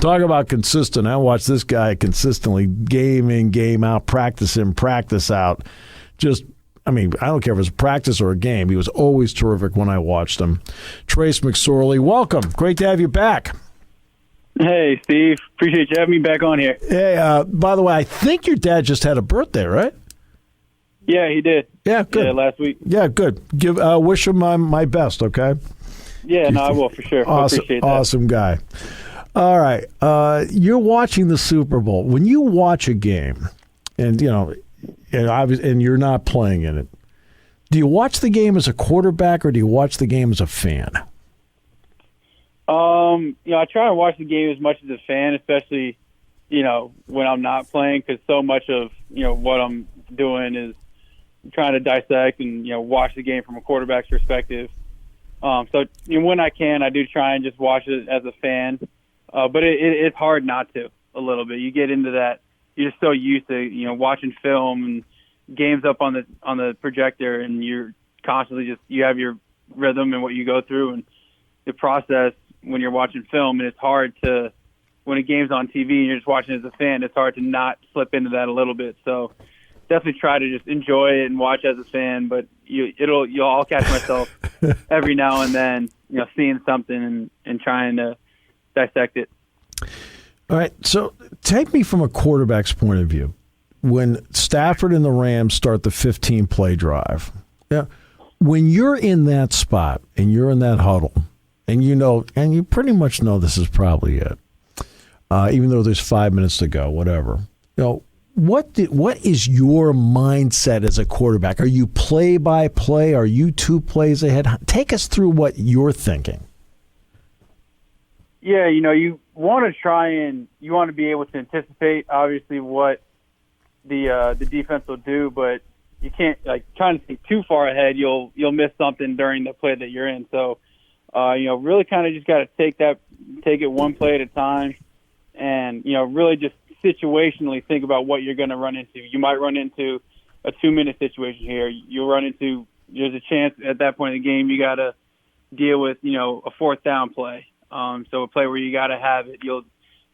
Talk about consistent. I watch this guy consistently, game in, game out, practice in, practice out. I don't care if it's practice or a game. He was always terrific when I watched him. Trace McSorley, welcome. Great to have you back. Hey, Steve. Appreciate you having me back on here. Hey, by the way, I think your dad just had a birthday, right? Yeah, he did. Yeah, good. Yeah, last week. Yeah, good. Wish him my best, okay? Yeah, no, I will for sure. Awesome, I appreciate that. Awesome guy. All right, you're watching the Super Bowl. When you watch a game, and you're not playing in it, do you watch the game as a quarterback or do you watch the game as a fan? I try to watch the game as much as a fan, especially when I'm not playing, because so much of what I'm doing is trying to dissect and watch the game from a quarterback's perspective. So when I can, I do try and just watch it as a fan. But it's hard not to a little bit. You get into that. You're just so used to watching film and games up on the projector, and you're constantly you have your rhythm and what you go through and the process when you're watching film. And it's hard to, when a game's on TV and you're just watching it as a fan, it's hard to not slip into that a little bit. So definitely try to just enjoy it and watch as a fan, but I'll catch myself every now and then, seeing something and trying to dissect it. All right. So take me from a quarterback's point of view. When Stafford and the Rams start the 15-play drive, when you're in that spot and you're in that huddle, and you pretty much know this is probably it, even though there's 5 minutes to go, whatever. What is your mindset as a quarterback? Are you play-by-play? Are you 2 plays ahead? Take us through what you're thinking. Yeah, you want to be able to anticipate, obviously, what the defense will do, but you can't trying to think too far ahead. You'll miss something during the play that you're in. So, really kind of just got to take it one play at a time, and really just situationally think about what you're going to run into. You might run into a 2-minute situation here. There's a chance at that point in the game you got to deal with a 4th down play. So a play where you got to have it.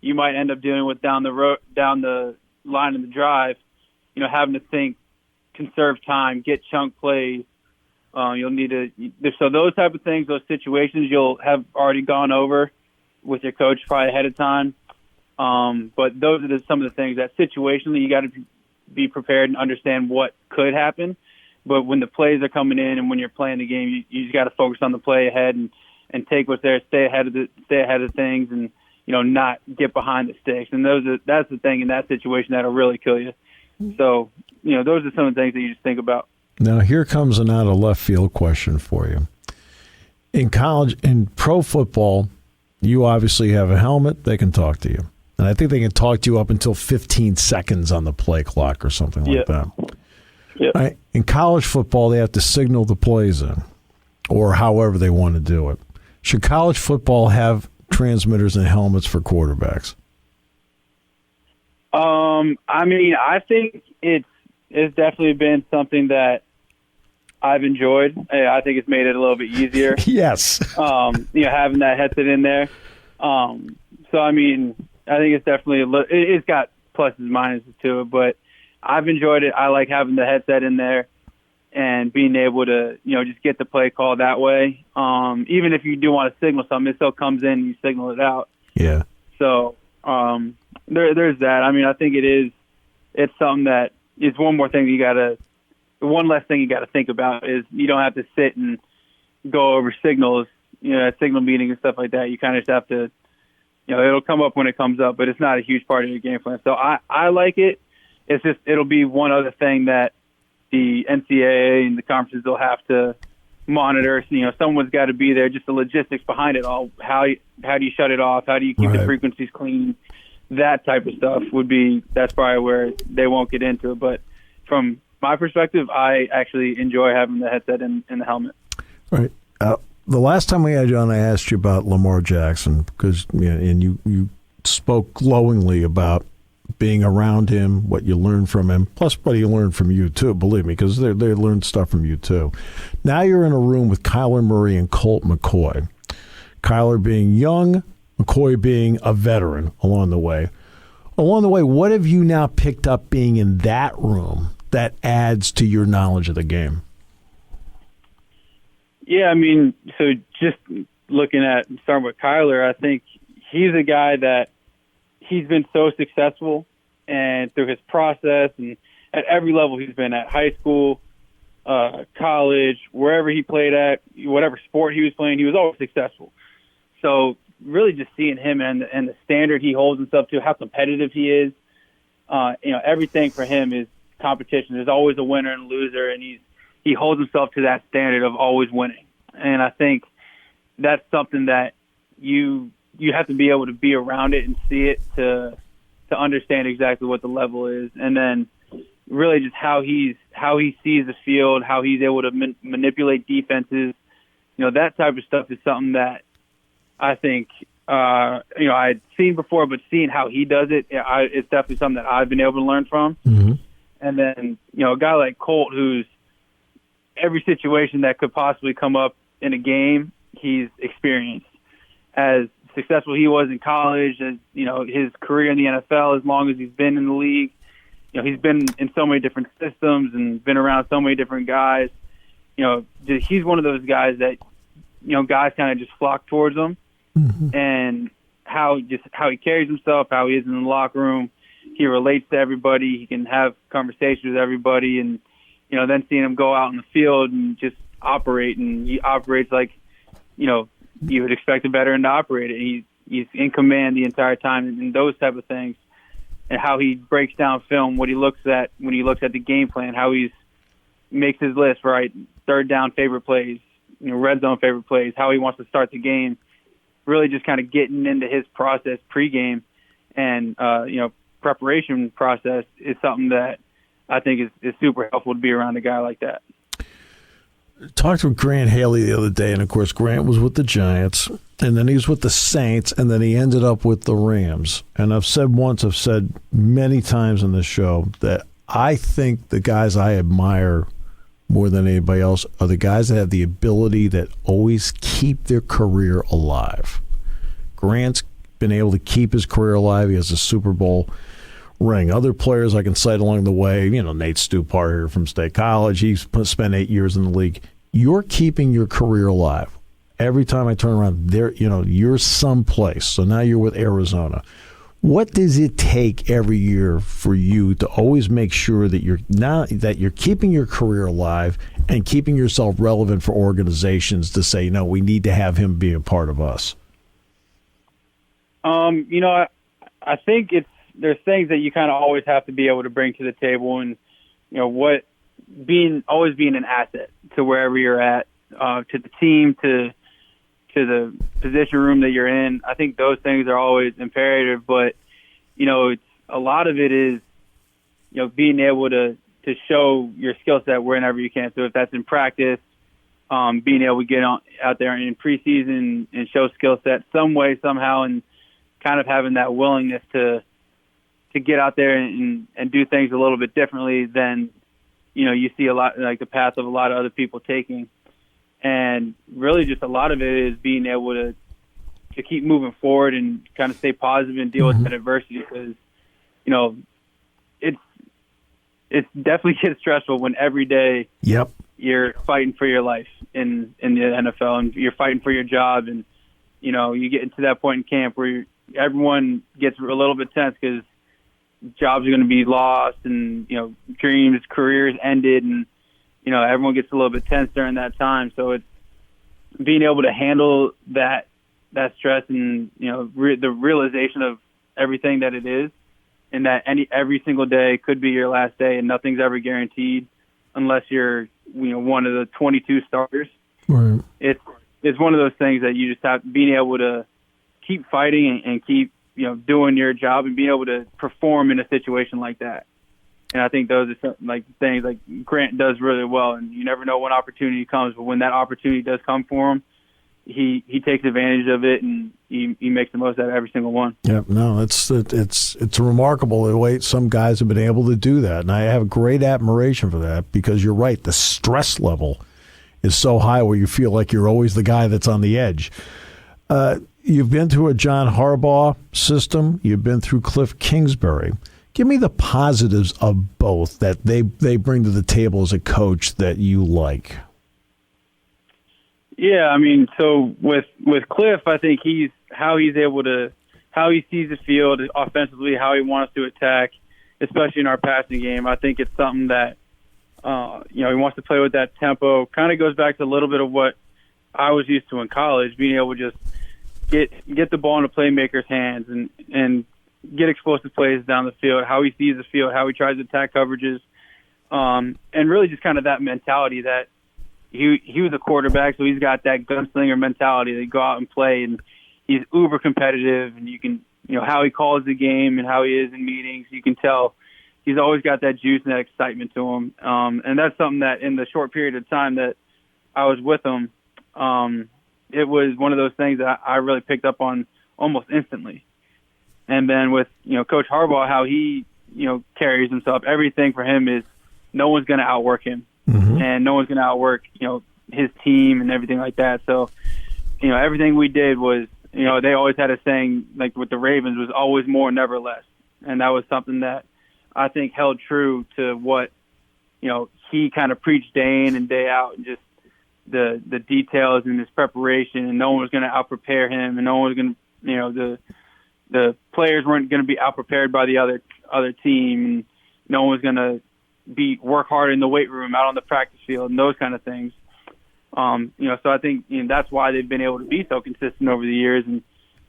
You might end up dealing with down the line of the drive, having to think, conserve time, get chunk plays. You'll need to. So those type of things, those situations, you'll have already gone over with your coach probably ahead of time. But those are some of the things that situationally you got to be prepared and understand what could happen. But when the plays are coming in and when you're playing the game, you just got to focus on the play ahead and take what's there, stay ahead of things, and not get behind the sticks. And that's the thing in that situation that'll really kill you. So those are some of the things that you just think about. Now here comes an out of left field question for you. In college, in pro football, you obviously have a helmet. They can talk to you. And I think they can talk to you up until 15 seconds on the play clock or something like that. Yep. Right? In college football, they have to signal the plays in, or however they want to do it. Should college football have transmitters and helmets for quarterbacks? I think it's definitely been something that I've enjoyed. I think it's made it a little bit easier. Yes. Having that headset in there. I think it's definitely it's got pluses and minuses to it, but I've enjoyed it. I like having the headset in there and being able to, just get the play call that way. Even if you do want to signal something, it still comes in and you signal it out. Yeah. So there's that. I think it's something that is one less thing you got to think about is you don't have to sit and go over signals, at signal meetings and stuff like that. You kind of just have to, it'll come up when it comes up, but it's not a huge part of your game plan. So I like it. It's just, it'll be one other thing that the NCAA and the conferences will have to monitor. Someone's got to be there, just the logistics behind it all. How do you shut it off? How do you keep the frequencies clean? That type of stuff that's probably where they won't get into it. But from my perspective, I actually enjoy having the headset and the helmet. Right. The last time we had you on, I asked you about Lamar Jackson because and you spoke glowingly about being around him, what you learned from him, plus what he learned from you too. Believe me, because they learned stuff from you too. Now you're in a room with Kyler Murray and Colt McCoy. Kyler being young, McCoy being a veteran along the way. Along the way, what have you now picked up being in that room that adds to your knowledge of the game? Yeah, I mean, so just starting with Kyler, I think he's a guy that he's been so successful, and through his process and at every level he's been at, high school, college, wherever he played at, whatever sport he was playing, he was always successful. So really just seeing him and the standard he holds himself to, how competitive he is, everything for him is competition. There's always a winner and a loser, and he holds himself to that standard of always winning. And I think that's something that you have to be able to be around it and see it to understand exactly what the level is. And then really just how he sees the field, how he's able to manipulate defenses. That type of stuff is something that I think, I'd seen before, but seeing how he does it, it's definitely something that I've been able to learn from. Mm-hmm. And then, a guy like Colt, who's every situation that could possibly come up in a game, he's experienced. As successful he was in college, as his career in the NFL, as long as he's been in the league, he's been in so many different systems and been around so many different guys. He's one of those guys that guys kind of just flock towards him. Mm-hmm. And how he carries himself, how he is in the locker room. He relates to everybody. He can have conversations with everybody, and then seeing him go out in the field and just operate, and he operates like you would expect a veteran to operate it. He's in command the entire time, and those type of things, and how he breaks down film, what he looks at when he looks at the game plan, how he makes his list, right? Third down favorite plays, red zone favorite plays, how he wants to start the game. Really just kind of getting into his process pregame and, preparation process is something that I think is super helpful to be around a guy like that. Talked with Grant Haley the other day, and of course Grant was with the Giants, and then he was with the Saints, and then he ended up with the Rams. And I've said many times on this show that I think the guys I admire more than anybody else are the guys that have the ability that always keep their career alive. Grant's been able to keep his career alive. He has a Super Bowl ring. Other players I can cite along the way, Nate Stupar here from State College, he's spent 8 years in the league. You're keeping your career alive. Every time I turn around, you're someplace. So now you're with Arizona. What does it take every year for you to always make sure that you're keeping your career alive and keeping yourself relevant for organizations to say, we need to have him be a part of us? I think there's things that you kind of always have to be able to bring to the table, and always being an asset to wherever you're at, to the team, to the position room that you're in. I think those things are always imperative, but it's a lot of it is being able to show your skill set wherever you can. So if that's in practice, being able to get out there in preseason and show skill set some way, somehow, and kind of having that willingness to get out there and do things a little bit differently than you see a lot, like the path of a lot of other people taking. And really just a lot of it is being able to keep moving forward and kind of stay positive and deal with that adversity, because it's definitely gets stressful when every day you're fighting for your life in the NFL, and you're fighting for your job, and you get into that point in camp where everyone gets a little bit tense because jobs are going to be lost, and dreams, careers ended, and everyone gets a little bit tense during that time. So it's being able to handle that stress and the realization of everything that it is, and that every single day could be your last day, and nothing's ever guaranteed unless you're one of the 22 starters. Right. It's one of those things that you just have being able to keep fighting and keep doing your job and being able to perform in a situation like that. And I think those are things like Grant does really well, and you never know when opportunity comes, but when that opportunity does come for him, he takes advantage of it, and he makes the most out of every single one. Yeah, no, it's remarkable the way some guys have been able to do that, and I have great admiration for that, because you're right, the stress level is so high where you feel like you're always the guy that's on the edge. you've been through a John Harbaugh system. You've been through Cliff Kingsbury. Give me the positives of both that they bring to the table as a coach that you like. Yeah, I mean, so with Cliff, I think how he sees the field offensively, how he wants to attack, especially in our passing game. I think it's something that he wants to play with that tempo. Kind of goes back to a little bit of what I was used to in college, being able to just get the ball in the playmaker's hands and get explosive plays down the field, how he sees the field, how he tries to attack coverages, and really just kind of that mentality that he was a quarterback, so he's got that gunslinger mentality to go out and play, and he's uber competitive, and you can, how he calls the game and how he is in meetings, you can tell he's always got that juice and that excitement to him. And that's something that in the short period of time that I was with him, it was one of those things that I really picked up on almost instantly. And then with, Coach Harbaugh, how he, carries himself, everything for him is no one's going to outwork him. Mm-hmm. And no one's going to outwork, his team and everything like that. So, everything we did was, they always had a saying, like with the Ravens, was always more, never less. And that was something that I think held true to what, he kind of preached day in and day out, and just the details in his preparation, and no one was going to out-prepare him, and no one was going to, the players weren't going to be out-prepared by the other team, and no one was going to work hard in the weight room, out on the practice field, and those kind of things. So I think that's why they've been able to be so consistent over the years, and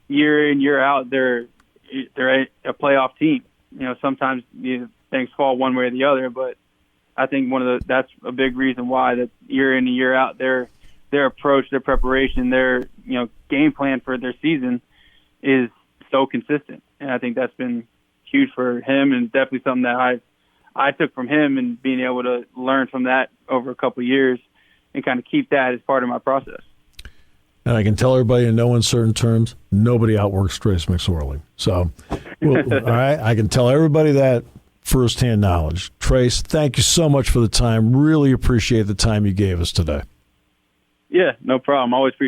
year in, year out, they're a playoff team. Sometimes things fall one way or the other, but I think that's a big reason why that year in and year out, their approach, their preparation, their game plan for their season is so consistent, and I think that's been huge for him, and definitely something that I took from him, and being able to learn from that over a couple of years and kind of keep that as part of my process. And I can tell everybody in no uncertain terms, nobody outworks Trace McSorley. So, all right, I can tell everybody that firsthand knowledge. Trace, thank you so much for the time. Really appreciate the time you gave us today. Yeah, no problem. Always appreciate